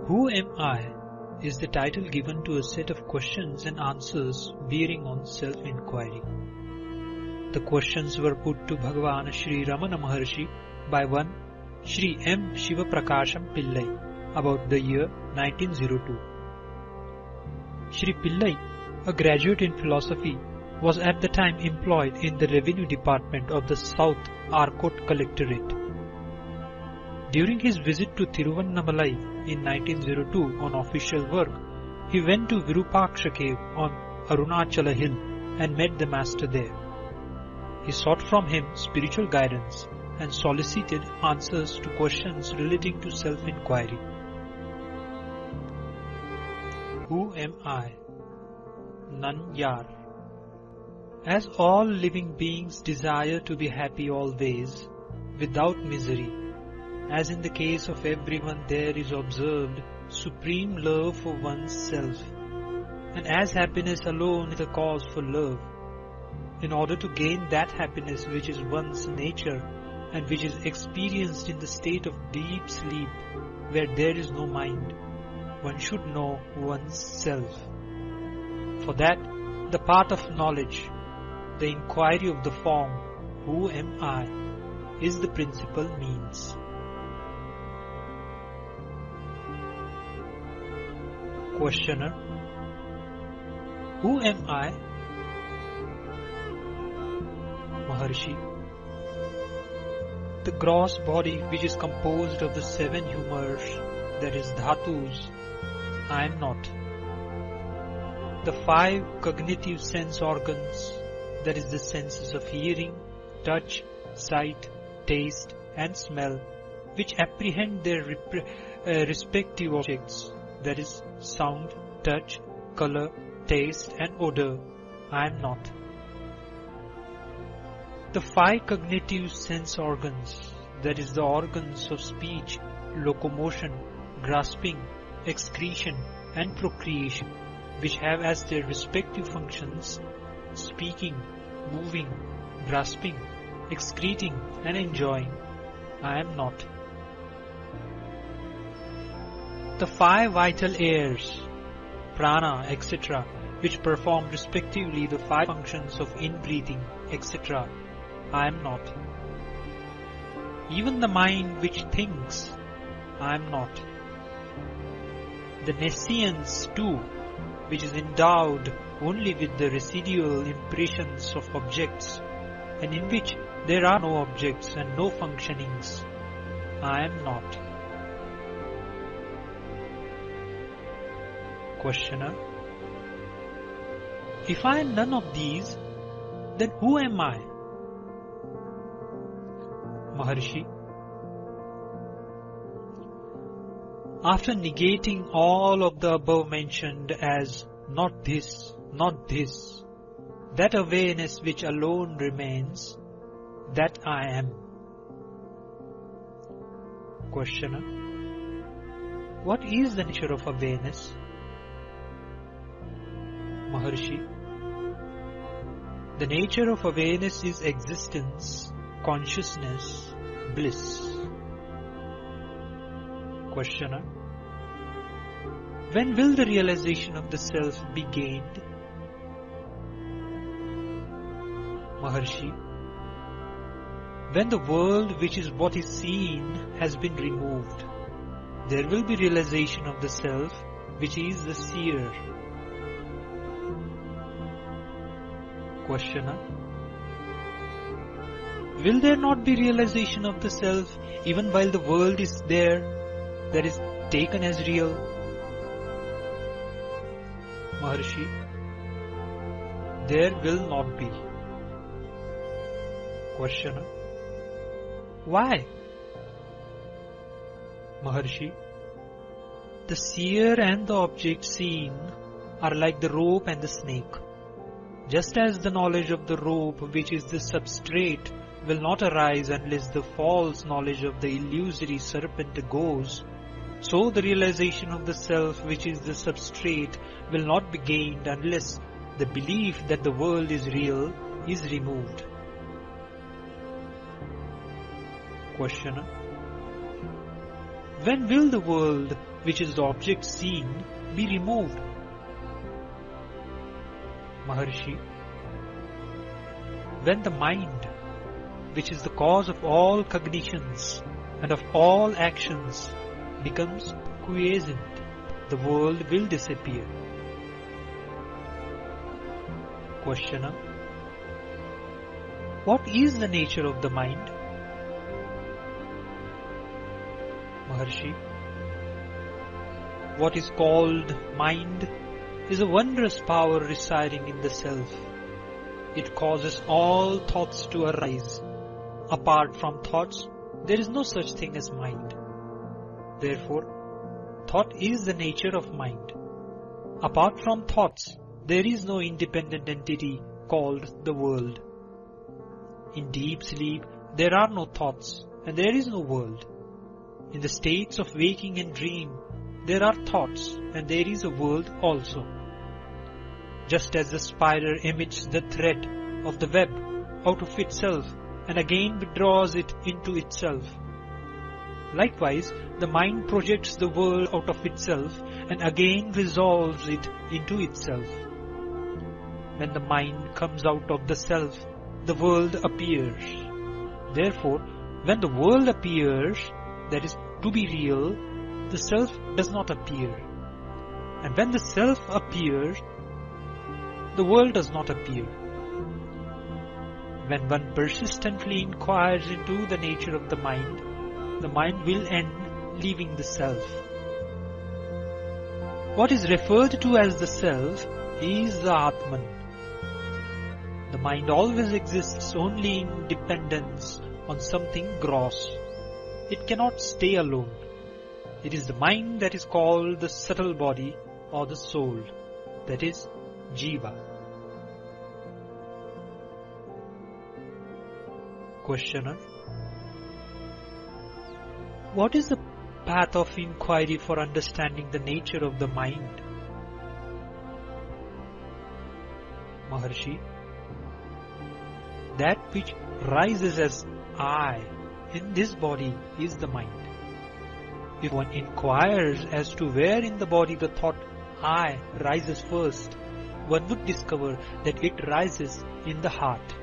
Who am I is the title given to a set of questions and answers bearing on self-enquiry. The questions were put to Bhagavan Sri Ramana Maharshi by one Sri M. Sivaprakasam Pillai about the year 1902. Sri Pillai, a graduate in philosophy, was at the time employed in the revenue department of the South Arcot Collectorate. During his visit to Tiruvannamalai in 1902 on official work, he went to Virupaksha Cave on Arunachala Hill and met the master there. He sought from him spiritual guidance and solicited answers to questions relating to self-enquiry. Who am I? None yar. As all living beings desire to be happy always, without misery, as in the case of everyone there is observed supreme love for one's self, and as happiness alone is a cause for love, in order to gain that happiness which is one's nature and which is experienced in the state of deep sleep where there is no mind, one should know one's self. For that, the path of knowledge, the inquiry of the form, who am I, is the principal means. Questioner: Who am I? Maharshi: the gross body which is composed of the 7 humors, that is dhatus, I am not. The 5 cognitive sense organs, that is the senses of hearing, touch, sight, taste and smell, which apprehend their respective objects, that is sound, touch, color, taste and odor, I am not. The 5 cognitive sense organs, that is the organs of speech, locomotion, grasping, excretion and procreation, which have as their respective functions speaking, moving, grasping, excreting and enjoying, I am not. The 5 vital airs, prana, etc., which perform respectively the 5 functions of inbreathing, etc., I am not. Even the mind which thinks, I am not. The nescience too, which is endowed only with the residual impressions of objects, and in which there are no objects and no functionings, I am not. Questioner: If I am none of these, then who am I? Maharshi: After negating all of the above mentioned as not this, that awareness which alone remains, that I am. Questioner: What is the nature of awareness? Maharshi: The nature of awareness is existence, consciousness, bliss. Questioner: When will the realization of the self be gained? Maharshi: When the world which is what is seen has been removed, there will be realization of the self which is the seer. Questioner: Will there not be realization of the self even while the world is there, that is taken as real? Maharshi: There will not be. Questioner: Why? Maharshi: The seer and the object seen are like the rope and the snake. Just as the knowledge of the rope, which is the substrate, will not arise unless the false knowledge of the illusory serpent goes, so the realization of the self, which is the substrate, will not be gained unless the belief that the world is real is removed. Questioner: When will the world, which is the object seen, be removed? Maharshi, when the mind, which is the cause of all cognitions and of all actions, becomes quiescent, the world will disappear. Questioner, what is the nature of the mind? Maharshi, what is called mind is a wondrous power residing in the self. It causes all thoughts to arise. Apart from thoughts, there is no such thing as mind. Therefore, thought is the nature of mind. Apart from thoughts, there is no independent entity called the world. In deep sleep, there are no thoughts and there is no world. In the states of waking and dream, there are thoughts and there is a world also. Just as the spider emits the thread of the web out of itself and again withdraws it into itself, likewise, the mind projects the world out of itself and again resolves it into itself. When the mind comes out of the self, the world appears. Therefore, when the world appears, that is to be real, the self does not appear. And when the self appears, the world does not appear. When one persistently inquires into the nature of the mind will end leaving the self. What is referred to as the self is the Atman. The mind always exists only in dependence on something gross. It cannot stay alone. It is the mind that is called the subtle body or the soul, that is, Jiva. Questioner, what is the path of inquiry for understanding the nature of the mind? Maharshi, that which rises as I in this body is the mind. If one inquires as to where in the body the thought I rises first, one would discover that it rises in the heart.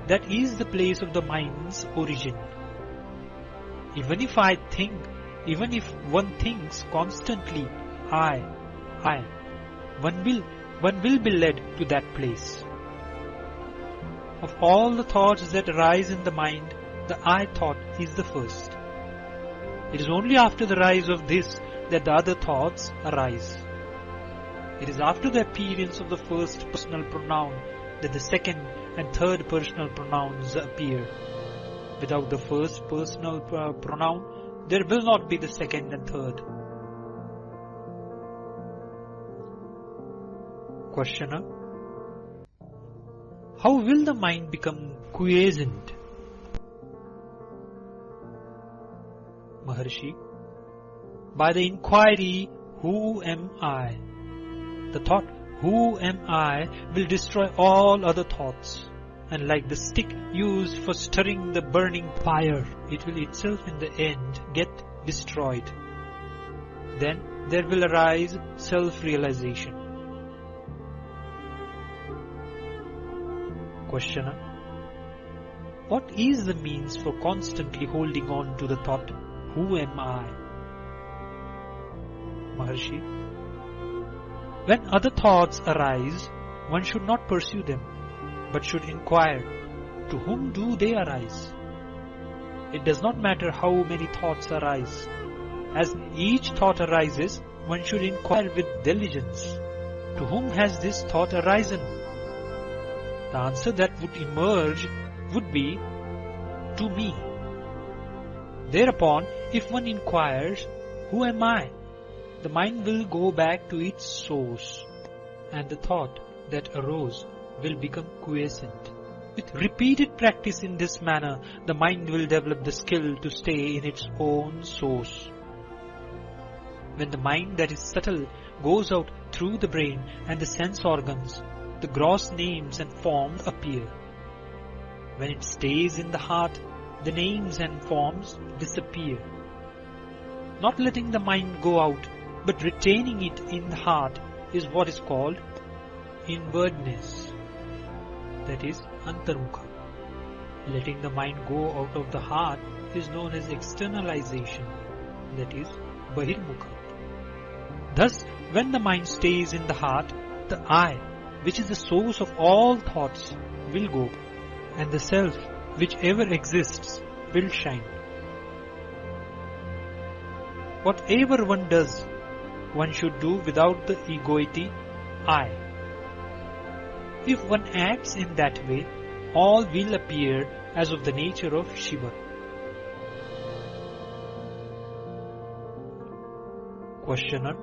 That is the place of the mind's origin. Even if one thinks constantly I, one will be led to that place. Of all the thoughts that arise in the mind, the I thought is the first. It is only after the rise of this that the other thoughts arise. It is after the appearance of the first personal pronoun that the second and third personal pronouns appear. Without the first personal pronoun, there will not be the second and third. Questioner, how will the mind become quiescent? Maharshi, by the inquiry, who am I? The thought, who am I, will destroy all other thoughts. And like the stick used for stirring the burning fire, it will itself in the end get destroyed. Then there will arise self-realization. Questioner, what is the means for constantly holding on to the thought, who am I? Maharshi, when other thoughts arise, one should not pursue them, but should inquire, to whom do they arise? It does not matter how many thoughts arise. As each thought arises, one should inquire with diligence, to whom has this thought arisen? The answer that would emerge would be, to me. Thereupon, if one inquires, who am I? The mind will go back to its source, and the thought that arose will become quiescent. With repeated practice in this manner, the mind will develop the skill to stay in its own source. When the mind that is subtle goes out through the brain and the sense organs, the gross names and forms appear. When it stays in the heart, the names and forms disappear. Not letting the mind go out, but retaining it in the heart is what is called inwardness, that is antarmukha. Letting the mind go out of the heart is known as externalization, that is bahirmukha. Thus, when the mind stays in the heart, the I, which is the source of all thoughts, will go, and the self, which ever exists, will shine. Whatever one does, one should do without the egoity I. If one acts in that way, all will appear as of the nature of Shiva. Questioner: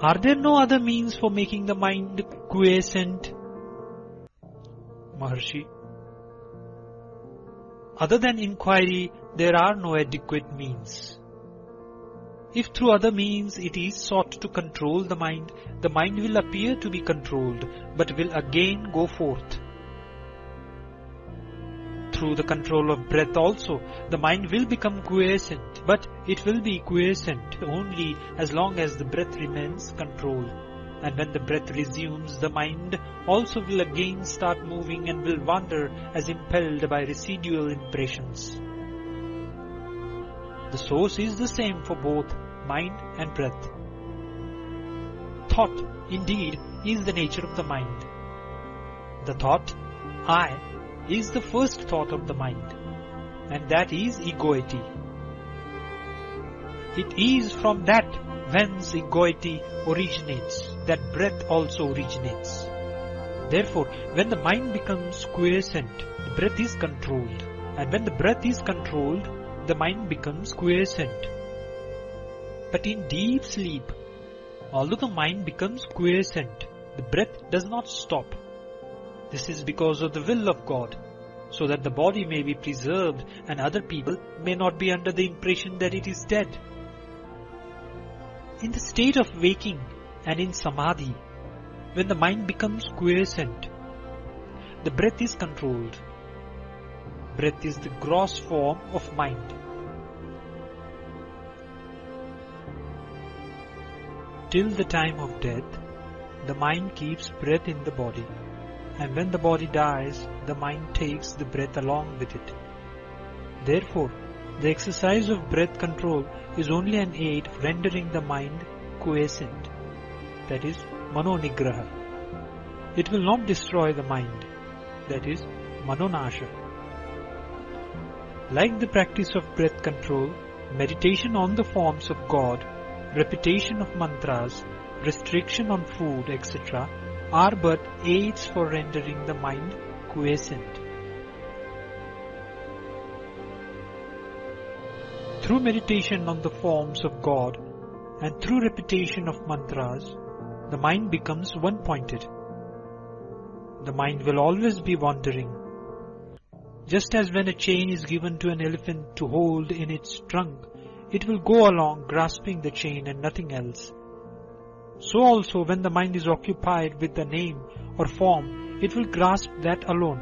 are there no other means for making the mind quiescent? Maharshi: other than inquiry, there are no adequate means. If through other means it is sought to control the mind will appear to be controlled, but will again go forth. Through the control of breath also, the mind will become quiescent, but it will be quiescent only as long as the breath remains controlled. And when the breath resumes, the mind also will again start moving and will wander as impelled by residual impressions. The source is the same for both mind and breath. Thought, indeed, is the nature of the mind. The thought, I, is the first thought of the mind, and that is egoity. It is from that whence egoity originates, that breath also originates. Therefore, when the mind becomes quiescent, the breath is controlled, and when the breath is controlled, the mind becomes quiescent. But in deep sleep, although the mind becomes quiescent, the breath does not stop. This is because of the will of God, so that the body may be preserved and other people may not be under the impression that it is dead. In the state of waking and in samadhi, when the mind becomes quiescent, the breath is controlled. Breath is the gross form of mind. Till the time of death, the mind keeps breath in the body, and when the body dies, the mind takes the breath along with it. Therefore, the exercise of breath control is only an aid rendering the mind quiescent, that is, manonigraha. It will not destroy the mind, that is, manonasha. Like the practice of breath control, meditation on the forms of God, repetition of mantras, restriction on food, etc., are but aids for rendering the mind quiescent. Through meditation on the forms of God and through repetition of mantras, the mind becomes one-pointed. The mind will always be wandering. Just as when a chain is given to an elephant to hold in its trunk, it will go along grasping the chain and nothing else. So also when the mind is occupied with the name or form, it will grasp that alone.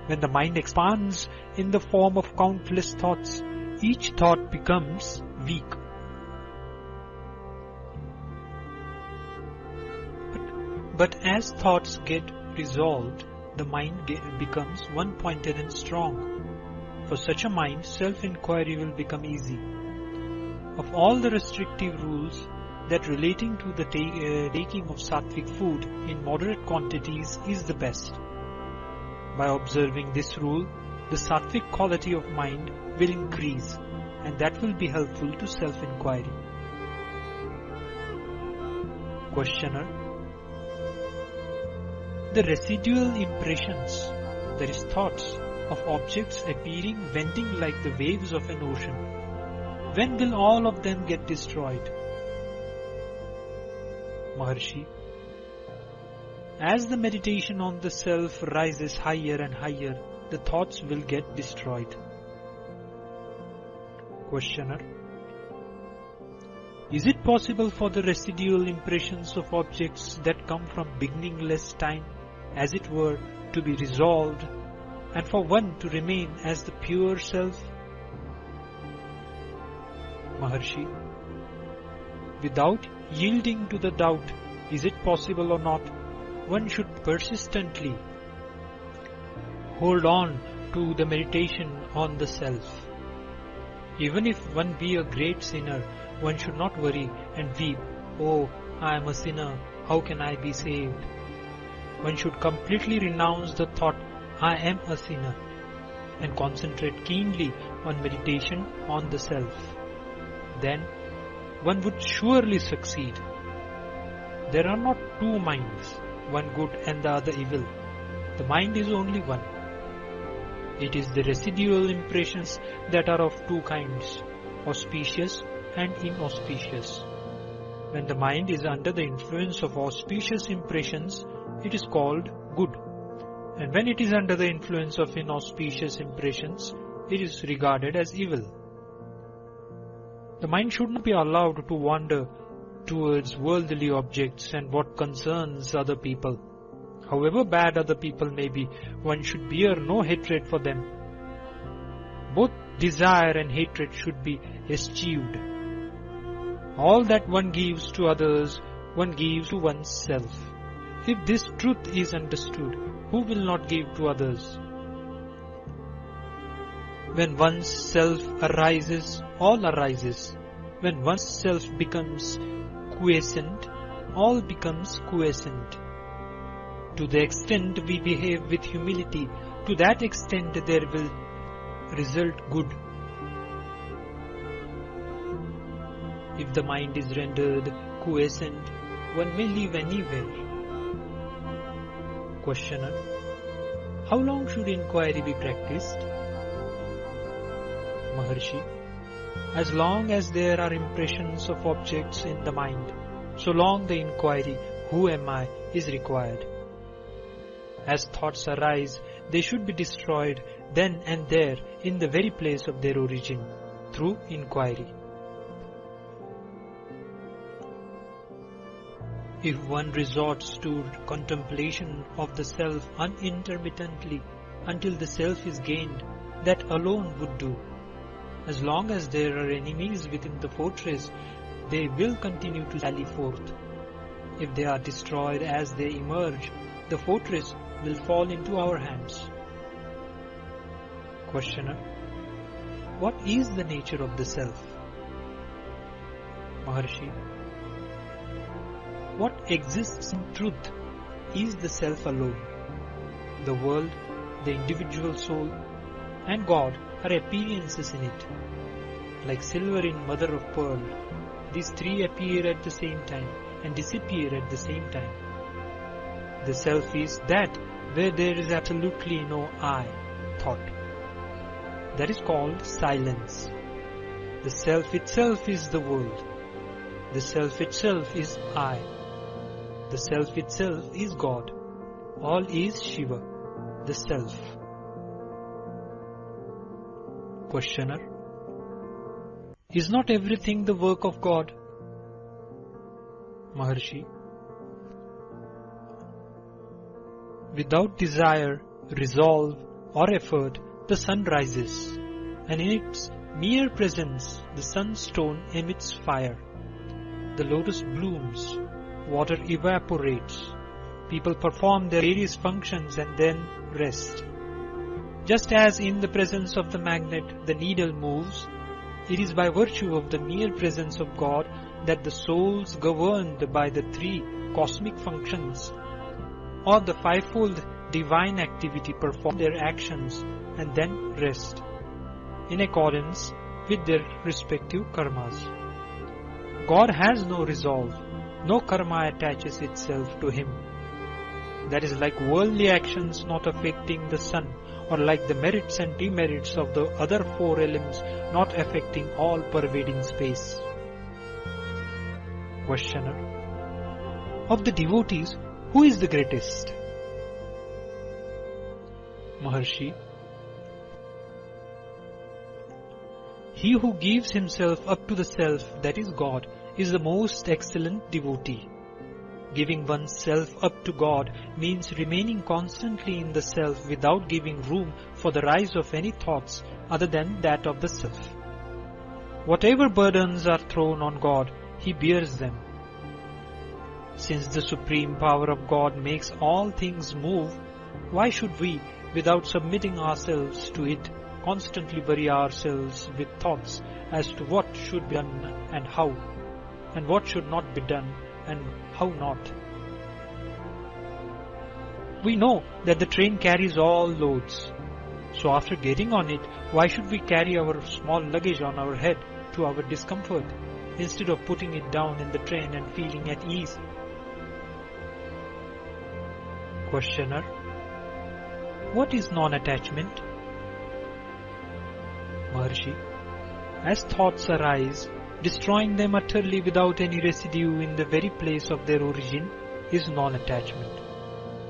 When the mind expands in the form of countless thoughts, each thought becomes weak. But as thoughts get resolved, the mind becomes one-pointed and strong. For such a mind, self-enquiry will become easy. Of all the restrictive rules, that relating to the taking of sattvic food in moderate quantities is the best. By observing this rule, the sattvic quality of mind will increase, and that will be helpful to self-enquiry. Questioner: the residual impressions, that is thoughts, of objects appearing venting like the waves of an ocean, when will all of them get destroyed? Maharshi: as the meditation on the self rises higher and higher, the thoughts will get destroyed. Questioner: is it possible for the residual impressions of objects that come from beginningless time, as it were, to be resolved, and for one to remain as the pure self? Maharshi, without yielding to the doubt, is it possible or not, one should persistently hold on to the meditation on the self. Even if one be a great sinner, one should not worry and weep, "Oh, I am a sinner, how can I be saved?" One should completely renounce the thought, "I am a sinner," and concentrate keenly on meditation on the self. Then one would surely succeed. There are not two minds, one good and the other evil. The mind is only one. It is the residual impressions that are of two kinds, auspicious and inauspicious. When the mind is under the influence of auspicious impressions, it is called good. And when it is under the influence of inauspicious impressions, it is regarded as evil. The mind should not be allowed to wander towards worldly objects and what concerns other people. However bad other people may be, one should bear no hatred for them. Both desire and hatred should be eschewed. All that one gives to others, one gives to oneself. If this truth is understood, who will not give to others? When one's self arises, all arises. When one's self becomes quiescent, all becomes quiescent. To the extent we behave with humility, to that extent there will result good. If the mind is rendered quiescent, one may live anywhere. Questioner: how long should inquiry be practiced? Maharshi: as long as there are impressions of objects in the mind, so long the inquiry, "Who am I?" is required. As thoughts arise, they should be destroyed then and there in the very place of their origin, through inquiry. If one resorts to contemplation of the self unintermittently until the self is gained, that alone would do. As long as there are enemies within the fortress, they will continue to sally forth. If they are destroyed as they emerge, the fortress will fall into our hands. Questioner: what is the nature of the self? Maharshi: what exists in truth is the self alone. The world, the individual soul, and God are appearances in it. Like silver in mother of pearl, these three appear at the same time and disappear at the same time. The self is that where there is absolutely no I, thought. That is called silence. The self itself is the world. The self itself is I. The self itself is God. All is Shiva, the self. Questioner: is not everything the work of God? Maharshi: without desire, resolve, or effort, the sun rises, and in its mere presence the sunstone emits fire. The lotus blooms, water evaporates, people perform their various functions and then rest. Just as in the presence of the magnet the needle moves, it is by virtue of the mere presence of God that the souls governed by the three cosmic functions or the fivefold divine activity perform their actions and then rest, in accordance with their respective karmas. God has no resolve, no karma attaches itself to Him. That is like worldly actions not affecting the sun, or like the merits and demerits of the other four elements not affecting all pervading space. Questioner: of the devotees, who is the greatest? Maharshi: he who gives himself up to the self, that is God, is the most excellent devotee. Giving oneself up to God means remaining constantly in the self without giving room for the rise of any thoughts other than that of the self. Whatever burdens are thrown on God, He bears them. Since the supreme power of God makes all things move, why should we, without submitting ourselves to it, constantly bury ourselves with thoughts as to what should be done and how, and what should not be done and how not? We know that the train carries all loads. So after getting on it, why should we carry our small luggage on our head to our discomfort, instead of putting it down in the train and feeling at ease? Questioner: what is non-attachment? Maharshi: as thoughts arise, destroying them utterly without any residue in the very place of their origin is non-attachment.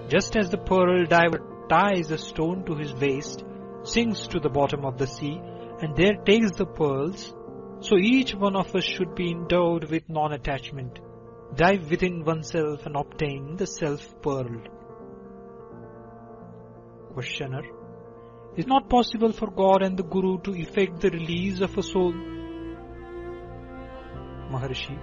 Just as the pearl diver ties a stone to his waist, sinks to the bottom of the sea, and there takes the pearls, so each one of us should be endowed with non-attachment, dive within oneself and obtain the self-pearl. Questioner: is it not possible for God and the Guru to effect the release of a soul? Maharshi: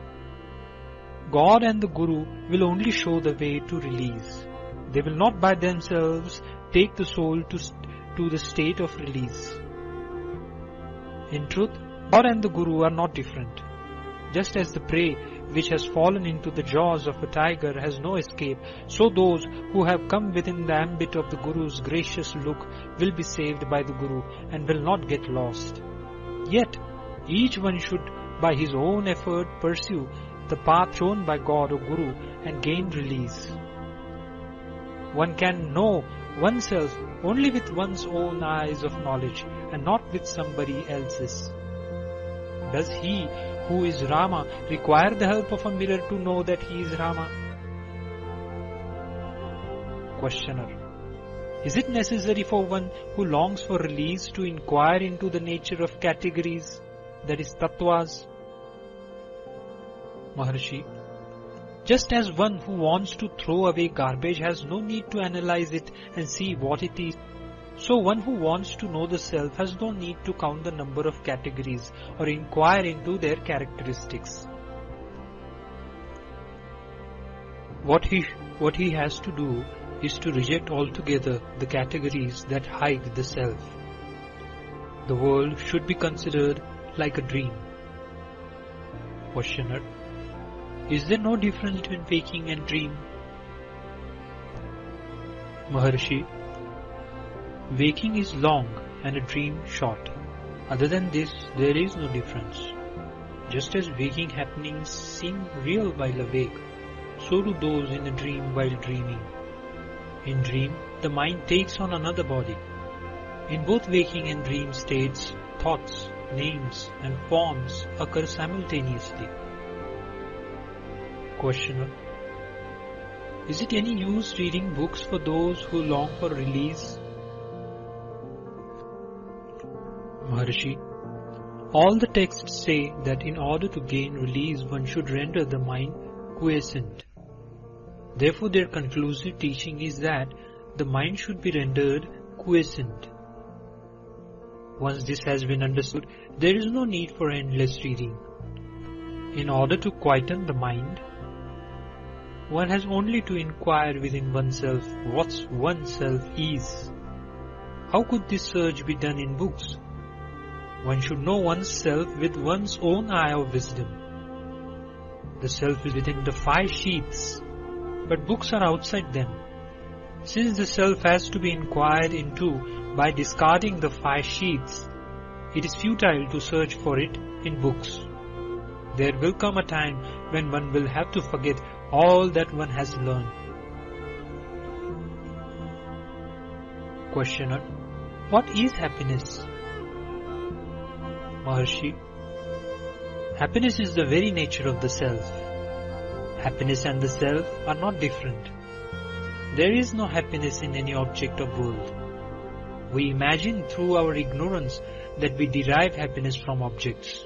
God and the Guru will only show the way to release. They will not by themselves take the soul to the state of release. In truth, God and the Guru are not different. Just as the prey which has fallen into the jaws of a tiger has no escape, so those who have come within the ambit of the Guru's gracious look will be saved by the Guru and will not get lost. Yet, each one should by his own effort pursue the path shown by God or Guru and gain release. One can know oneself only with one's own eyes of knowledge and not with somebody else's. Does he who is Rama require the help of a mirror to know that he is Rama? Questioner: is it necessary for one who longs for release to inquire into the nature of categories, that is tattvas? Maharshi: just as one who wants to throw away garbage has no need to analyze it and see what it is, so one who wants to know the self has no need to count the number of categories or inquire into their characteristics. What he has to do is to reject altogether the categories that hide the self. The world should be considered like a dream. Questioner: is there no difference between waking and dream? Maharshi: waking is long and a dream short. Other than this, there is no difference. Just as waking happenings seem real while awake, so do those in a dream while dreaming. In dream, the mind takes on another body. In both waking and dream states, thoughts, names and forms occur simultaneously. Questioner: is it any use reading books for those who long for release? Maharshi: all the texts say that in order to gain release one should render the mind quiescent. Therefore their conclusive teaching is that the mind should be rendered quiescent. Once this has been understood, there is no need for endless reading. In order to quieten the mind, one has only to inquire within oneself what oneself is. How could this search be done in books? One should know oneself with one's own eye of wisdom. The self is within the 5 sheaths, but books are outside them. Since the self has to be inquired into by discarding the 5 sheaths, it is futile to search for it in books. There will come a time when one will have to forget all that one has learned. Questioner: what is happiness? Maharshi: happiness is the very nature of the self. Happiness and the self are not different. There is no happiness in any object of world. We imagine through our ignorance that we derive happiness from objects.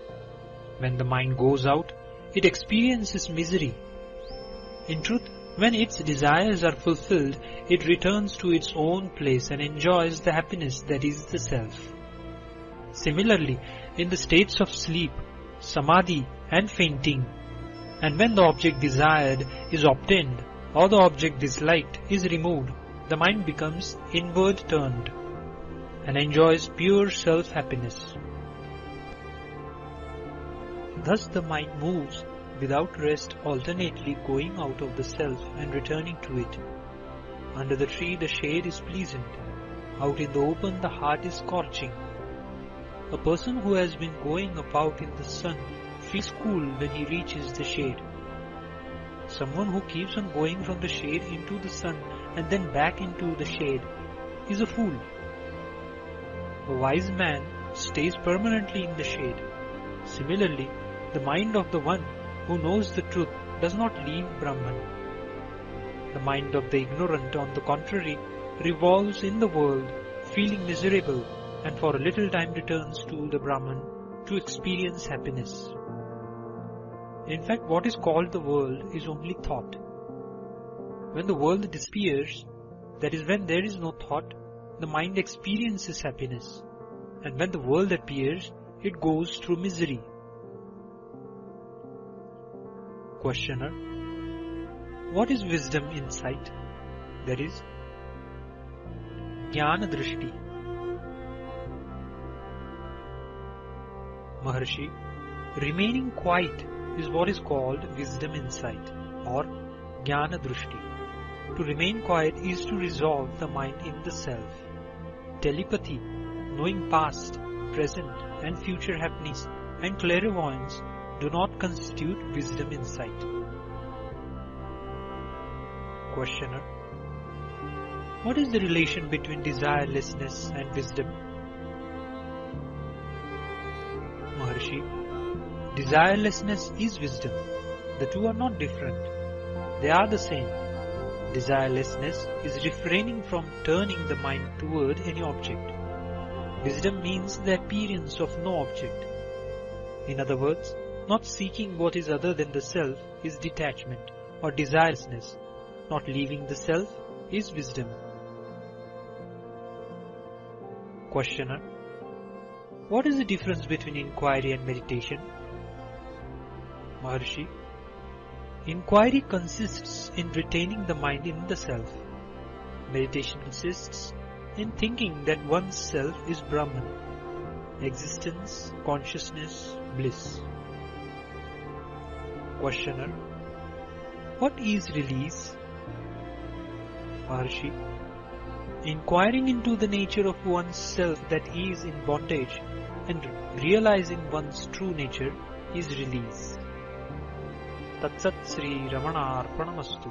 When the mind goes out, it experiences misery. In truth, when its desires are fulfilled, it returns to its own place and enjoys the happiness that is the self. Similarly, in the states of sleep, samadhi and fainting. And when the object desired is obtained or the object disliked is removed, the mind becomes inward turned and enjoys pure self-happiness. Thus the mind moves without rest, alternately going out of the self and returning to it. Under the tree the shade is pleasant, out in the open the heart is scorching. A person who has been going about in the sun feels cool when he reaches the shade. Someone who keeps on going from the shade into the sun and then back into the shade is a fool. A wise man stays permanently in the shade. Similarly, the mind of the one who knows the truth does not leave Brahman. The mind of the ignorant, on the contrary, revolves in the world, feeling miserable, and for a little time returns to the Brahman to experience happiness. In fact, what is called the world is only thought. When the world disappears, that is when there is no thought, the mind experiences happiness. And when the world appears, it goes through misery. Questioner: what is wisdom insight? That is, Jnana Drishti. Maharshi: remaining quiet is what is called wisdom insight or Jnana Drishti. To remain quiet is to resolve the mind in the self. Telepathy, knowing past, present and future happenings, and clairvoyance do not constitute wisdom insight. Questioner: what is the relation between desirelessness and wisdom? Maharshi: desirelessness is wisdom. The two are not different. They are the same. Desirelessness is refraining from turning the mind toward any object. Wisdom means the appearance of no object. In other words, not seeking what is other than the self is detachment or desirelessness. Not leaving the self is wisdom. Questioner: what is the difference between inquiry and meditation? Maharshi: inquiry consists in retaining the mind in the self. Meditation consists in thinking that one's self is Brahman, existence, consciousness, bliss. Questioner: what is release? Maharshi: inquiring into the nature of one's self that is in bondage and realizing one's true nature is release. Tat Sat Sri Ramana Arpanamastu.